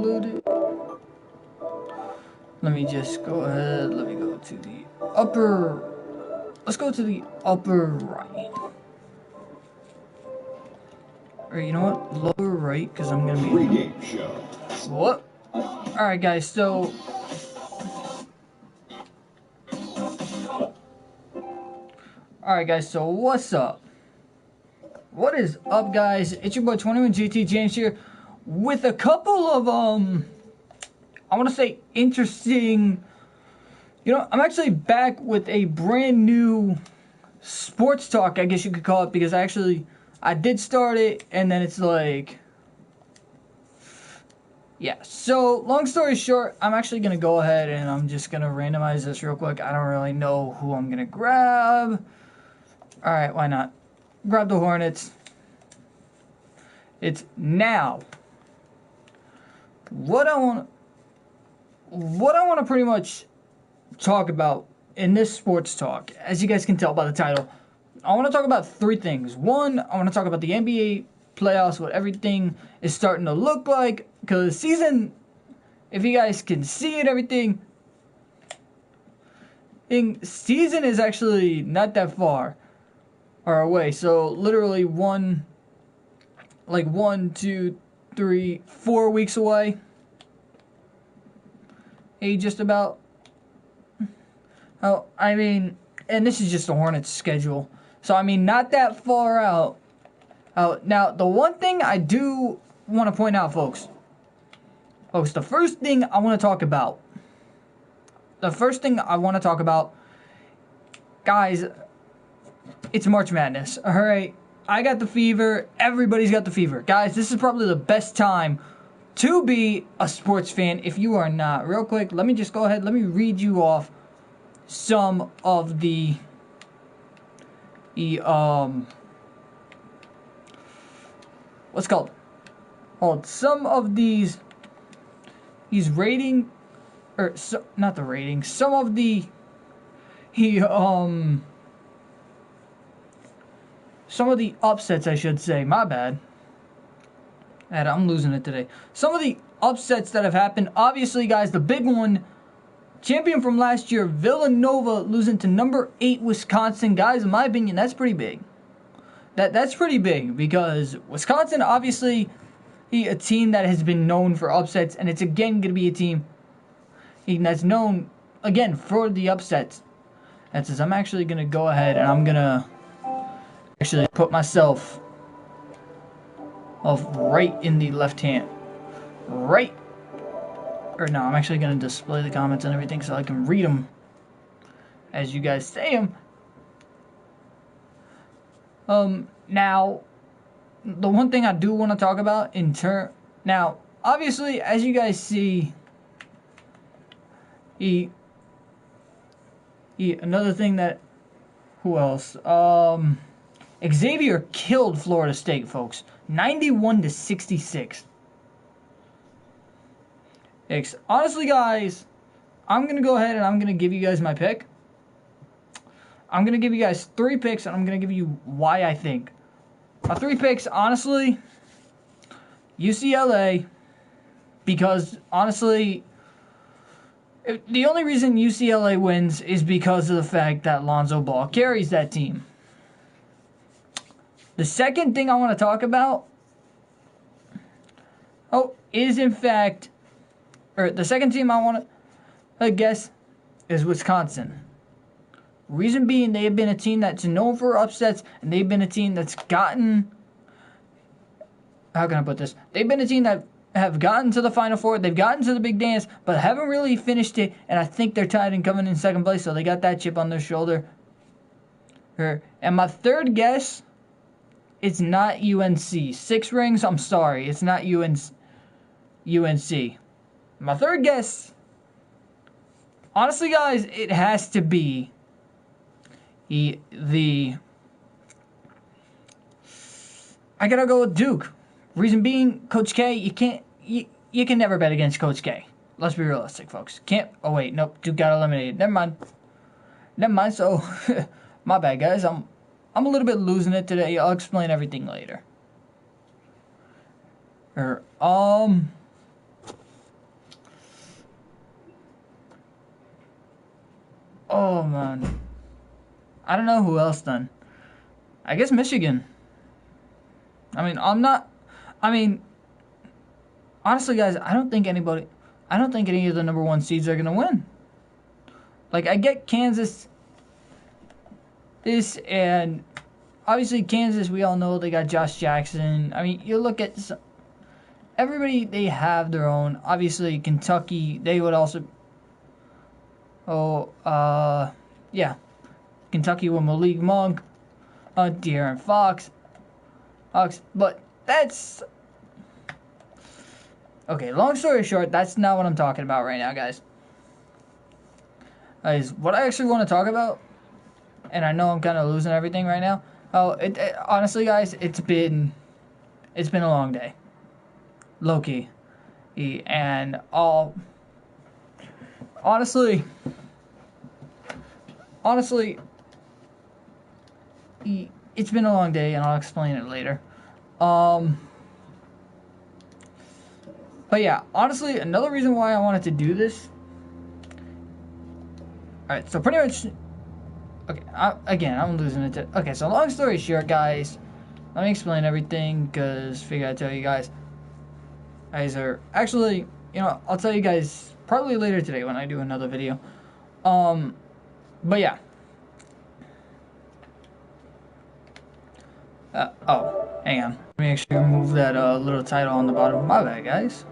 loaded. Let me just go ahead. Let me go to the upper. Let's go to the upper right. Or you know what? Lower right, because I'm gonna be. Pre-game show. What? Alright, guys, so. Alright, guys, so what's up? What is up, guys? It's your boy 21GT James here with a couple of, I want to say interesting. You know, I'm actually back with a brand new sports talk, I guess you could call it, because I did start it, and then it's like, yeah. So, long story short, I'm actually going to go ahead and I'm just going to randomize this real quick. I don't really know who I'm going to grab. Alright, why not? Grab the Hornets. It's now. What I want to pretty much talk about in this sports talk, as you guys can tell by the title, I want to talk about three things. One, I want to talk about the NBA playoffs, what everything is starting to look like, because season, if you guys can see it, everything, season is actually not that far away. So literally 1, 2, 3, 4 weeks away. Just about. Oh, I mean, and this is just the Hornets schedule. So, I mean, not that far out. Now, the one thing I do want to point out, folks, the first thing I want to talk about, guys, it's March Madness, alright? I got the fever. Everybody's got the fever. Guys, this is probably the best time to be a sports fan if you are not. Real quick, let me just go ahead. Let me read you off some of the what's called? Some of these rating, or so, not the ratings. Some of the some of the upsets, I should say. My bad. I'm losing it today. Some of the upsets that have happened. Obviously, guys, the big one, champion from last year, Villanova losing to number 8 Wisconsin. Guys, in my opinion, that's pretty big. That's pretty big because Wisconsin, obviously, a team that has been known for upsets, and it's again going to be a team that's known again for the upsets. That says I'm actually going to go ahead and I'm going to actually put myself off right in the left hand. Right. Or no, I'm actually going to display the comments and everything so I can read them as you guys say them. Now, the one thing I do want to talk about now, obviously, as you guys see, another thing that, who else? Xavier killed Florida State, folks. 91-66. Honestly, guys, I'm going to go ahead and I'm going to give you guys my pick. I'm going to give you guys 3 picks, and I'm going to give you why I think. My 3 picks, honestly, UCLA, because, honestly, the only reason UCLA wins is because of the fact that Lonzo Ball carries that team. The second thing I want to talk about, is in fact, or the second team I want to guess is Wisconsin. Reason being, they have been a team that's known for upsets, and they've been a team that's gotten, how can I put this? They've been a team that have gotten to the Final Four, they've gotten to the big dance, but haven't really finished it, and I think they're tied and coming in second place, so they got that chip on their shoulder. And my third guess, it's not UNC. 6 rings, I'm sorry, it's not UNC. My third guess, honestly, guys, it has to be I gotta go with Duke. Reason being, Coach K, you can never bet against Coach K. Let's be realistic, folks. Oh wait, nope, Duke got eliminated. Never mind, so, my bad, guys. I'm a little bit losing it today. I'll explain everything later. Oh, man. I don't know who else then. I guess Michigan. I mean, honestly, guys, I don't think any of the number one seeds are going to win. Like, I get Kansas and obviously Kansas, we all know they got Josh Jackson. I mean, you look at everybody, they have their own. Obviously, Kentucky, they would also. Yeah. Kentucky with Malik Monk, De'Aaron Fox. But that's. Okay, long story short, that's not what I'm talking about right now, guys. Is what I actually want to talk about, and I know I'm kind of losing everything right now. Honestly, guys, it's been a long day, low key, and honestly, it's been a long day, and I'll explain it later. But yeah, honestly, another reason why I wanted to do this. Alright, so pretty much. Okay, I'm losing it. Okay, so long story short, guys, let me explain everything, because figure I'd tell you guys. Guys are actually, I'll tell you guys probably later today when I do another video. But yeah. Hang on. Let me actually remove that little title on the bottom. My bad, guys.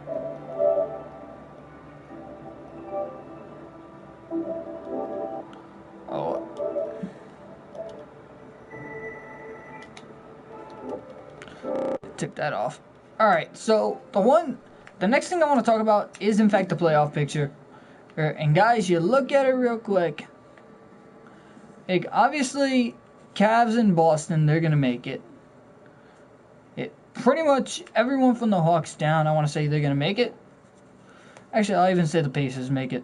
Took that off. Alright, so the next thing I want to talk about is in fact the playoff picture. And guys, you look at it real quick. Like, obviously, Cavs and Boston, they're going to make it. Pretty much everyone from the Hawks down, I want to say they're going to make it. Actually, I'll even say the Pacers make it.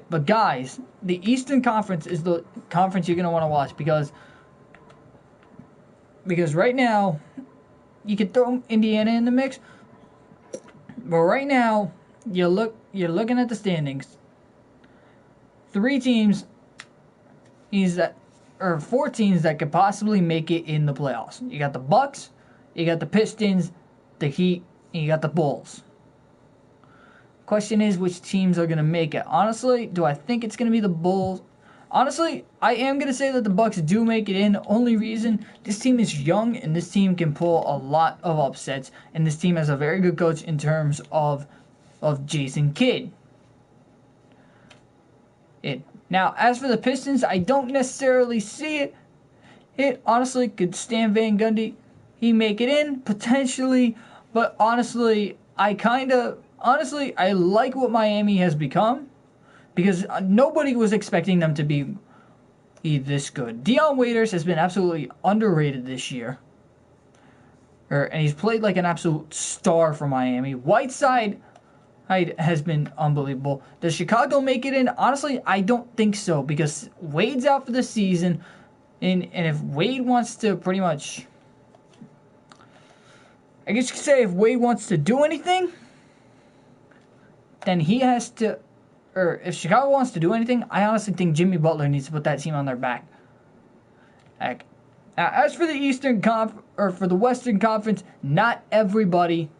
But guys, the Eastern Conference is the conference you're going to want to watch, because right now, you could throw Indiana in the mix, but right now you're looking at the standings. 4 teams that could possibly make it in the playoffs. You got the Bucks, you got the Pistons, the Heat, and you got the Bulls. Question is, which teams are gonna make it? Honestly, do I think it's gonna be the Bulls? Honestly, I am going to say that the Bucks do make it in. The only reason, this team is young, and this team can pull a lot of upsets, and this team has a very good coach in terms of Jason Kidd. Now, as for the Pistons, I don't necessarily see it. Honestly, could Stan Van Gundy, he make it in? Potentially, but honestly, I like what Miami has become. Because nobody was expecting them to be this good. Dion Waiters has been absolutely underrated this year. And he's played like an absolute star for Miami. Whiteside has been unbelievable. Does Chicago make it in? Honestly, I don't think so. Because Wade's out for the season. And if Wade wants to pretty much... I guess you could say if Wade wants to do anything, then he has to... Or if Chicago wants to do anything, I honestly think Jimmy Butler needs to put that team on their back. As for the Western Conference, not everybody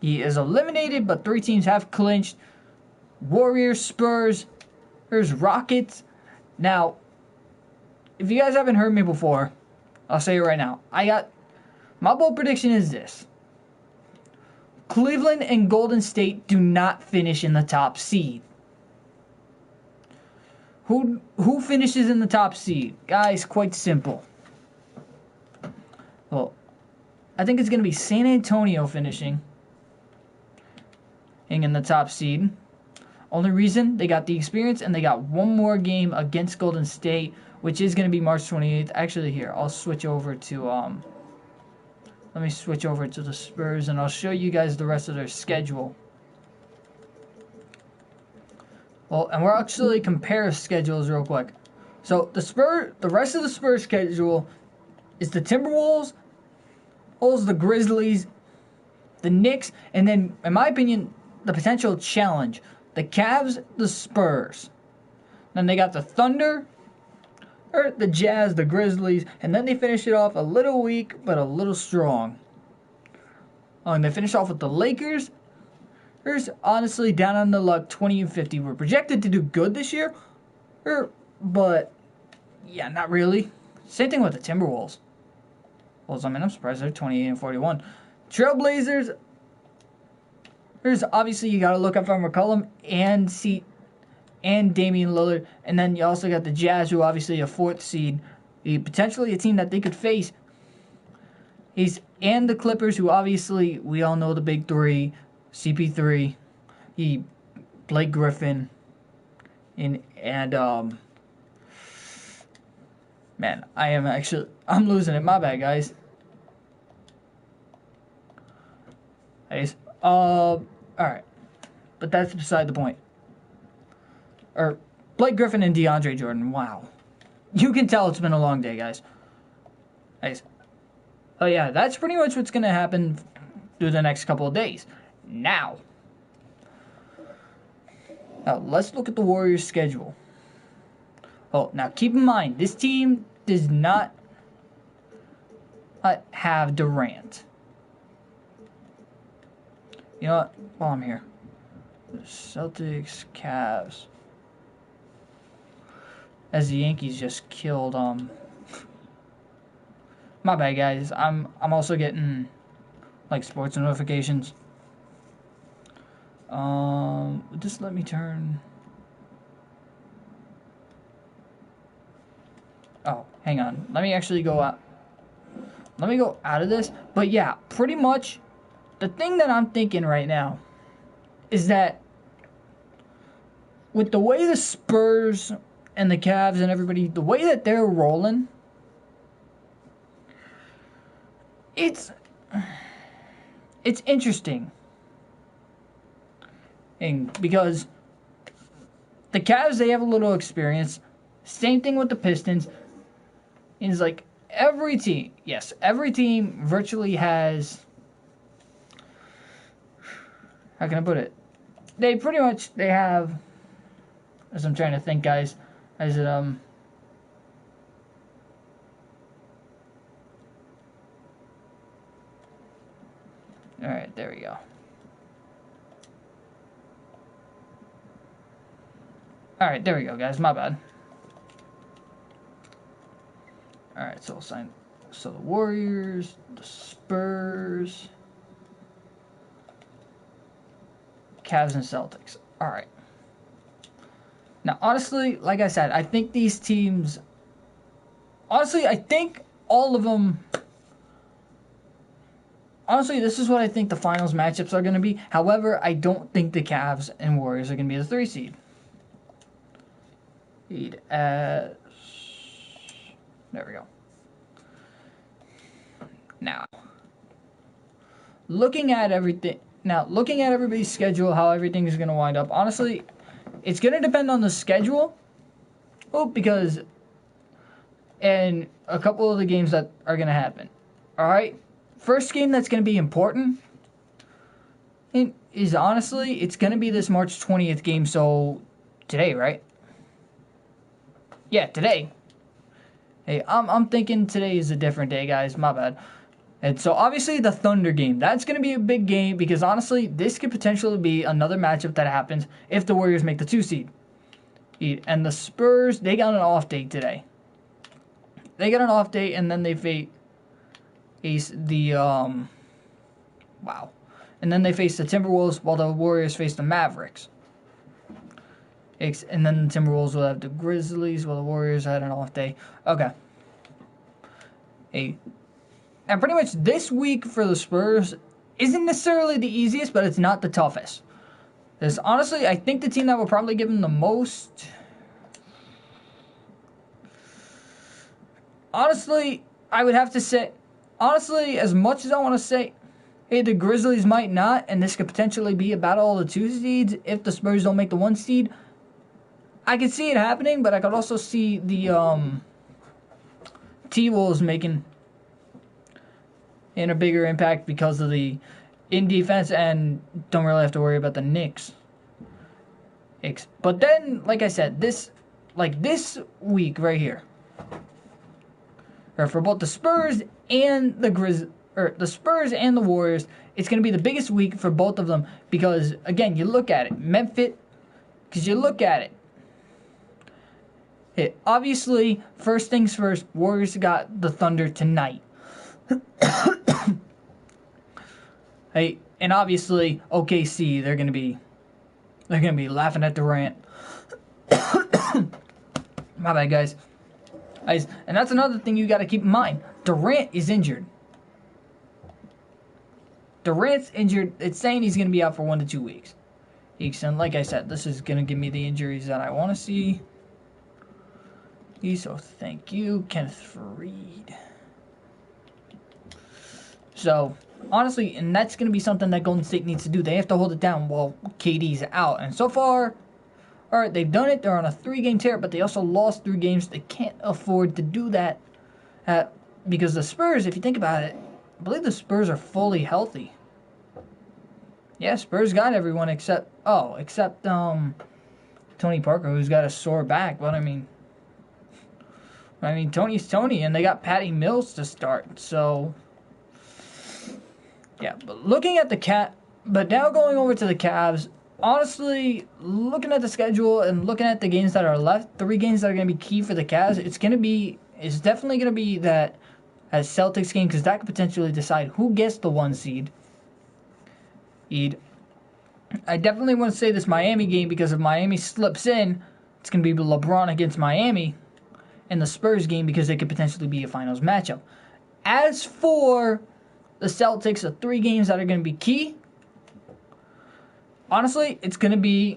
he is eliminated, but 3 teams have clinched. Warriors, Spurs, there's Rockets. Now, if you guys haven't heard me before, I'll say it right now. My bold prediction is this. Cleveland and Golden State do not finish in the top seed. Who finishes in the top seed? Guys, quite simple. Well, I think it's going to be San Antonio finishing in the top seed. Only reason, they got the experience and they got one more game against Golden State, which is going to be March 28th. Actually, here, I'll switch over to... Let me switch over to the Spurs, and I'll show you guys the rest of their schedule. Well, and we'll actually compare schedules real quick. So the rest of the Spurs schedule is the Timberwolves, the Grizzlies, the Knicks, and then, in my opinion, the potential challenge: the Cavs, the Spurs. Then they got the Thunder, or the Jazz, the Grizzlies, and then they finish it off a little weak, but a little strong. And they finish off with the Lakers. Lakers, honestly, down on the luck, 20-50. We're projected to do good this year, but yeah, not really. Same thing with the Timberwolves. Well, I mean, I'm surprised they're 28-41. Trailblazers. There's obviously you got to look up on McCollum and Damian Lillard, and then you also got the Jazz, who obviously a 4th seed, potentially a team that they could face. And the Clippers, who obviously we all know the big three, CP3, Blake Griffin, and man, I'm losing it. My bad, guys. Alright. But that's beside the point. Or, Blake Griffin and DeAndre Jordan. Wow. You can tell it's been a long day, guys. Oh yeah, that's pretty much what's going to happen through the next couple of days. Now, let's look at the Warriors' schedule. Oh, now keep in mind, this team does not have Durant. You know what? While I'm here. The Celtics, Cavs. As the Yankees just killed, my bad, guys. I'm also getting, like, sports notifications. Just let me turn... Oh, hang on. Let me actually go out. Let me go out of this. But yeah, pretty much the thing that I'm thinking right now is that with the way the Spurs and the Cavs and everybody, the way that they're rolling, it's interesting. And because the Cavs, they have a little experience. Same thing with the Pistons. It's like every team virtually has, how can I put it? They have, as I'm trying to think, guys, alright, there we go. Alright, there we go, guys, my bad. Alright, so the Warriors, the Spurs, Cavs, and Celtics. Alright. Now, honestly, like I said, I think these teams... Honestly, I think all of them... Honestly, this is what I think the finals matchups are going to be. However, I don't think the Cavs and Warriors are going to be the 3 seed. There we go. Now, looking at everybody's schedule, how everything is going to wind up, honestly, it's going to depend on the schedule. Because and a couple of the games that are going to happen. Alright? First game that's going to be important is honestly, it's going to be this March 20th game, so today, right? Yeah, today. Hey, I'm thinking today is a different day, guys. My bad. And so, obviously, the Thunder game. That's going to be a big game because, honestly, this could potentially be another matchup that happens if the Warriors make the 2 seed. And the Spurs, they got an off day today. They got an off day, and then they face the, wow. And then they face the Timberwolves while the Warriors face the Mavericks. And then the Timberwolves will have the Grizzlies while the Warriors had an off day. Okay. And pretty much this week for the Spurs isn't necessarily the easiest, but it's not the toughest. Because honestly, I think the team that will probably give them the most... Honestly, I would have to say... Honestly, as much as I want to say, hey, the Grizzlies might not, and this could potentially be a battle of the 2 seeds if the Spurs don't make the 1 seed... I could see it happening, but I could also see the T-Wolves making a bigger impact because of the in defense, and don't really have to worry about the Knicks. But then, like I said, this like this week right here, or for both the Spurs and the Spurs and the Warriors, it's going to be the biggest week for both of them because, again, you look at it, Memphis, because you look at it, obviously, first things first, Warriors got the Thunder tonight. Hey, and obviously, OKC, they're gonna be laughing at Durant. My bad, guys. And that's another thing you got to keep in mind. Durant is injured. Durant's injured. It's saying he's going to be out for 1 to 2 weeks. And like I said, this is going to give me the injuries that I want to see. So thank you, Kenneth Reed. So, honestly, and that's going to be something that Golden State needs to do. They have to hold it down while KD's out. And so far, all right, they've done it. They're on a 3-game tear, but they also lost 3 games. They can't afford to do that because the Spurs, if you think about it, I believe the Spurs are fully healthy. Yeah, Spurs got everyone except Tony Parker, who's got a sore back. But I mean, Tony's Tony, and they got Patty Mills to start. So, yeah. But looking at but now going over to the Cavs. Honestly, looking at the schedule and looking at the games that are left, 3 games that are going to be key for the Cavs, it's definitely going to be that as Celtics game because that could potentially decide who gets the 1 seed. I definitely want to say this Miami game because if Miami slips in, it's going to be LeBron against Miami, and the Spurs game because it could potentially be a finals matchup. As for the Celtics, the 3 games that are going to be key, honestly, it's going to be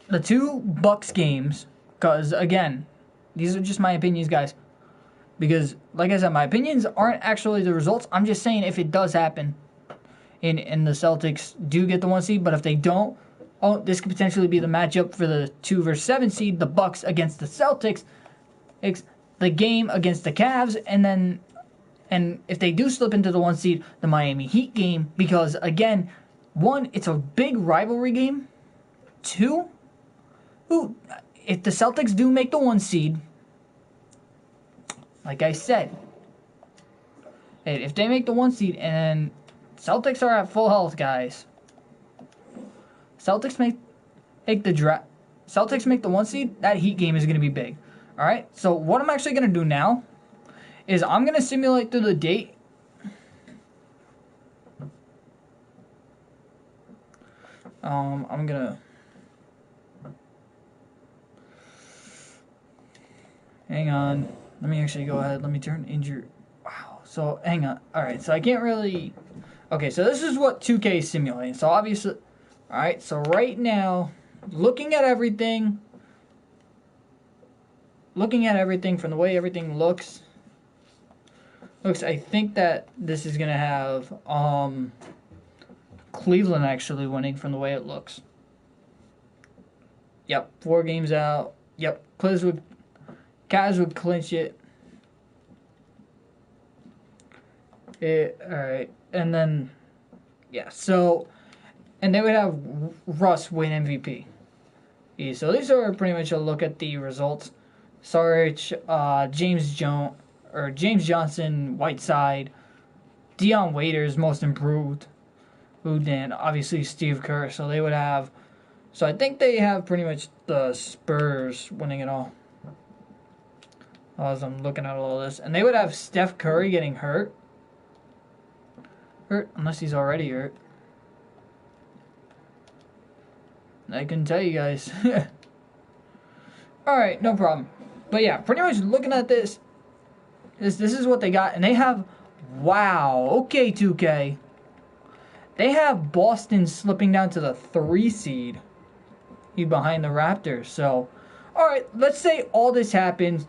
the 2 Bucks games because, again, these are just my opinions, guys. Because, like I said, my opinions aren't actually the results. I'm just saying if it does happen and the Celtics do get the 1 seed, but if they don't, this could potentially be the matchup for the 2 versus 7 seed, the Bucks against the Celtics, the game against the Cavs, and if they do slip into the 1 seed, the Miami Heat game, because, again, 1, it's a big rivalry game. 2, if the Celtics do make the 1 seed, like I said, if they make the 1 seed and Celtics are at full health, guys, Celtics make the 1 seed, that Heat game is going to be big. All right, so what I'm actually going to do now is I'm going to simulate through the date. I'm gonna hang on. Let me actually go ahead. Let me turn injured. Wow. So hang on. All right. So I can't really. Okay. So this is what 2K is simulating. So obviously, all right. So right now, looking at everything from the way everything looks. I think that this is gonna have Cleveland actually winning from the way it looks. Yep, 4 games out. Yep, Cavs would clinch it. Alright, and then, yeah, so, and they would have Russ win MVP. Yeah, so these are pretty much a look at the results. Sarge, James Johnson, Whiteside, Dion Waiters, most improved. And obviously Steve Kerr, so they would have. So I think they have pretty much the Spurs winning it all. As I'm looking at all this, and they would have Steph Curry getting hurt, unless he's already hurt. I couldn't tell you guys. All right, no problem. But yeah, pretty much looking at this is what they got, and they have. Wow. Okay, 2K. They have Boston slipping down to the 3 seed behind the Raptors. So, all right, let's say all this happens.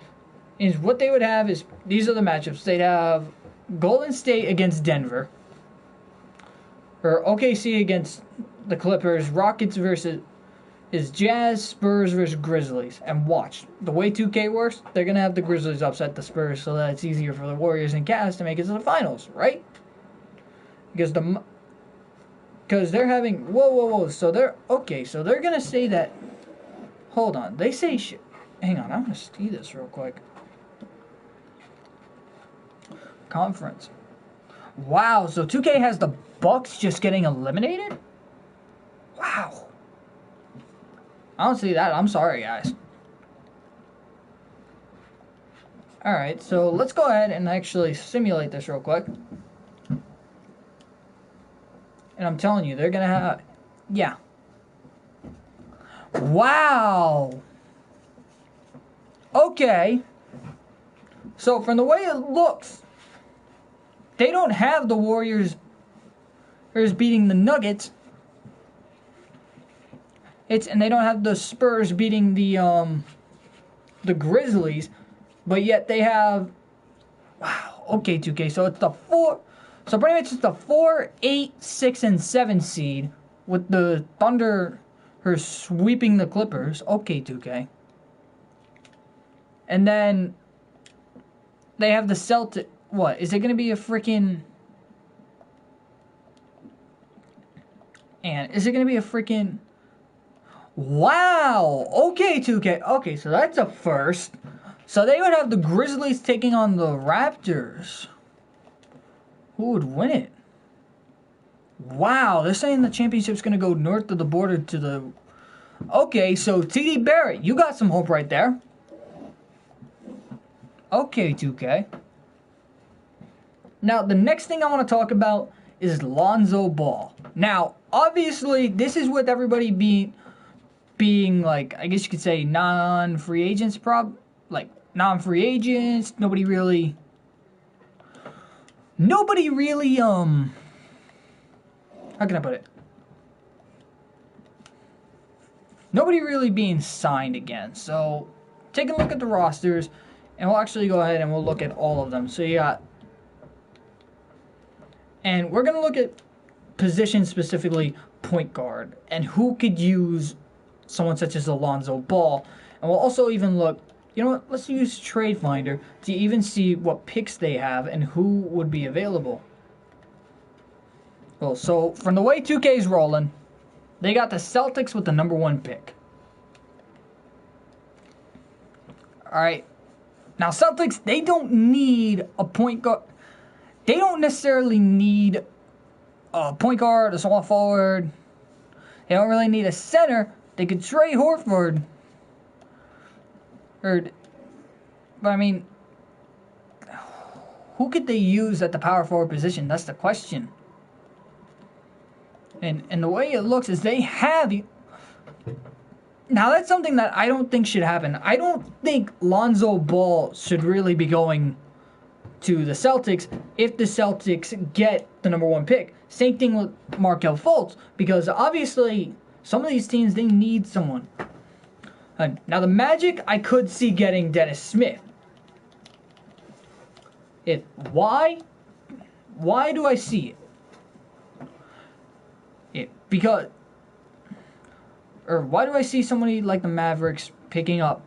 Is what they would have is these are the matchups. They'd have Golden State against Denver, or OKC against the Clippers, Rockets versus Jazz, Spurs versus Grizzlies. And watch, the way 2K works, they're going to have the Grizzlies upset the Spurs so that it's easier for the Warriors and Cavs to make it to the finals, right? Because they're having, whoa. So they're going to say that, hold on, they say shit. hang on, I'm gonna see this real quick. Conference. Wow, so 2K has the Bucks just getting eliminated? Wow. I don't see that. I'm sorry, guys. Alright, so let's go ahead and actually simulate this real quick. And I'm telling you, they're gonna have... Yeah. Wow! Okay. So, from the way it looks, they don't have the Warriors beating the Nuggets. And they don't have the Spurs beating the Grizzlies. But yet they have... Wow. Okay, 2K. So, it's the 4... So, pretty much it's the 4, 8, 6, and 7 seed with the Thunder sweeping the Clippers. Okay, 2K. And then they have the Celtics. What? Is it going to be a freaking... And is it going to be a freaking... Wow! Okay, 2K. Okay, so that's a first. So they would have the Grizzlies taking on the Raptors. Who would win it? Wow, they're saying the championship's going to go north of the border to the... Okay, so TD Barrett, you got some hope right there. Okay, 2K. Now, the next thing I want to talk about is Lonzo Ball. Now, obviously, this is with everybody being like, I guess you could say non-free agents, non-free agents. Nobody really, how can I put it? Nobody really being signed again. So, take a look at the rosters, and we'll actually go ahead and we'll look at all of them. So you got, and we're going to look at position specifically point guard, and who could use someone such as Lonzo Ball. And we'll also even look, you know what, let's use Trade Finder to even see what picks they have and who would be available. Well, so from the way 2K's rolling, they got the Celtics with the number 1 pick. Alright. Now, Celtics, they don't need a point guard. They don't necessarily need a point guard, a small forward. They don't really need a center. They could trade Horford. But I mean, who could they use at the power forward position? That's the question. And the way it looks is they have... Now, that's something that I don't think should happen. I don't think Lonzo Ball should really be going to the Celtics if the Celtics get the number 1 pick. Same thing with Markelle Fultz, because obviously some of these teams, they need someone. Now, the Magic, I could see getting Dennis Smith. Why do I see it? Why do I see somebody like the Mavericks picking up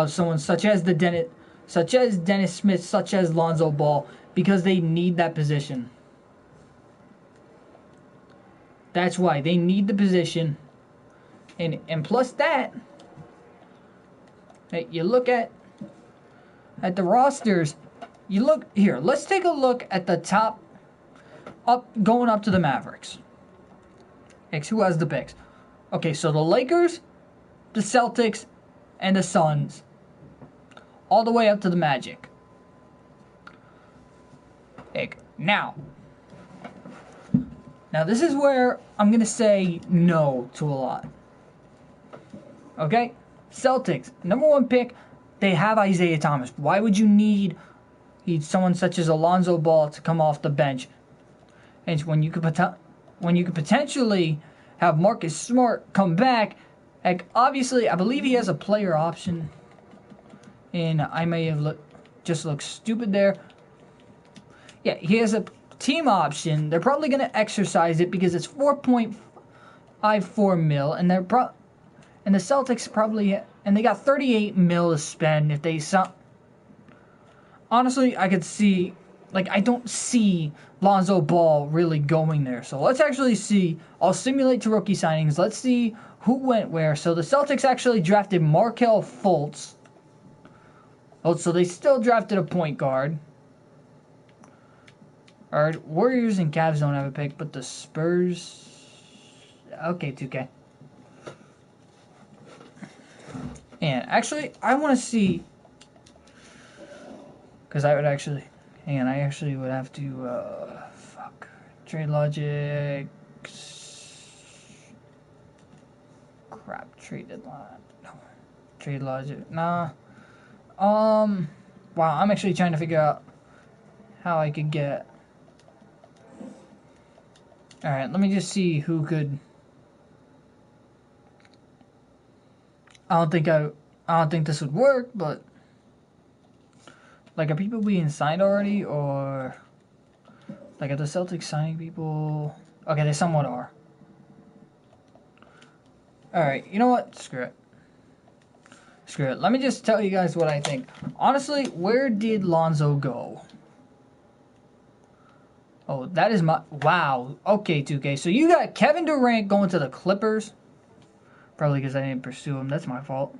someone such as Dennis Smith, such as Lonzo Ball, because they need that position. That's why they need the position, and plus that, you look at the rosters. You look here. Let's take a look at the top, going up to the Mavericks. Who has the picks? Okay, so the Lakers, the Celtics, and the Suns, all the way up to the Magic. Now this is where I'm going to say no to a lot. Okay? Celtics, number 1 pick, they have Isaiah Thomas. Why would you need someone such as Lonzo Ball to come off the bench? And when you could potentially have Marcus Smart come back, obviously, I believe he has a player option. And I may have just looked stupid there. Yeah, he has a team option. They're probably going to exercise it because it's 4.54 mil, and the Celtics probably, and they got 38 mil to spend if they honestly, I could see, I don't see Lonzo Ball really going there. So let's actually see. I'll simulate to rookie signings. Let's see who went where. So the Celtics actually drafted Markelle Fultz. Oh, so they still drafted a point guard. Alright, Warriors and Cavs don't have a pick, but the Spurs... Okay, 2K. And actually, I want to see... Because I would actually... Hang on, I actually would have to... fuck. Trade Logic... Crap, trade deadline. No. Trade Logic. Nah. Wow, I'm actually trying to figure out how I could get... Alright, let me just see who could... I don't think this would work, but... Like, are people being signed already, or... Like, are the Celtics signing people? Okay, they somewhat are. Alright, you know what? Screw it. Screw it. Let me just tell you guys what I think. Honestly, where did Lonzo go? Oh, that is my... Wow. Okay, 2K. So you got Kevin Durant going to the Clippers. Probably because I didn't pursue him. That's my fault.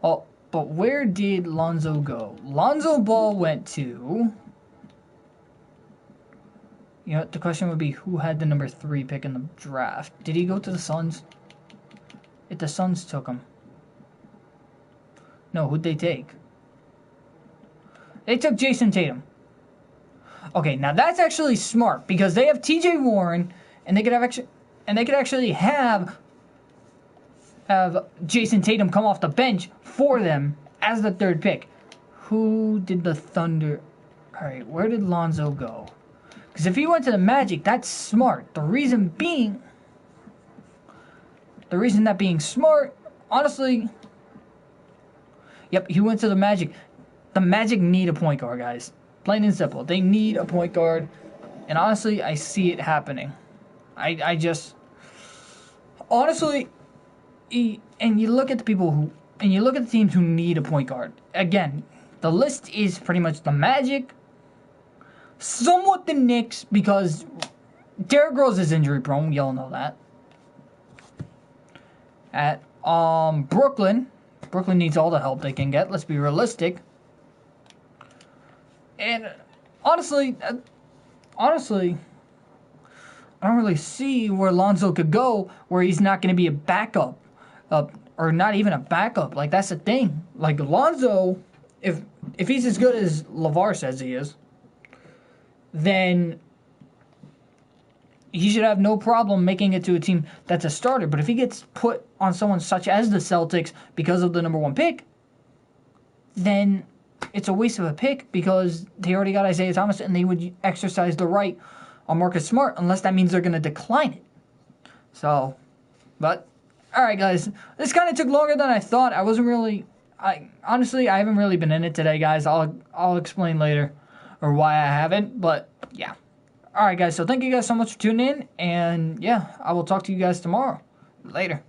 Oh, but where did Lonzo go? Lonzo Ball went to... You know, the question would be, who had the number 3 pick in the draft? Did he go to the Suns? If the Suns took him. No, who'd they take? They took Jason Tatum. Okay, now that's actually smart because they have T.J. Warren, and they could actually have Jason Tatum come off the bench for them as the 3rd pick. Who did the Thunder? All right, where did Lonzo go? Because if he went to the Magic, that's smart. The reason that being smart, honestly, yep, he went to the Magic. The Magic need a point guard, guys. Plain and simple. They need a point guard. And honestly, I see it happening. I just... Honestly, and you look at the people who... And you look at the teams who need a point guard. Again, the list is pretty much the Magic, somewhat the Knicks, because Derrick Rose is injury prone. Y'all know that. At Brooklyn. Brooklyn needs all the help they can get. Let's be realistic. And honestly, I don't really see where Lonzo could go where he's not going to be a backup, or not even a backup. Like, that's the thing. Like, Lonzo, if he's as good as LeVar says he is, then he should have no problem making it to a team that's a starter. But if he gets put on someone such as the Celtics because of the number 1 pick, then it's a waste of a pick because they already got Isaiah Thomas and they would exercise the right on Marcus Smart unless that means they're going to decline it. So, but, alright guys, this kind of took longer than I thought. Honestly, I haven't really been in it today, guys. I'll explain later or why I haven't, but yeah. Alright guys, so thank you guys so much for tuning in, and yeah, I will talk to you guys tomorrow. Later.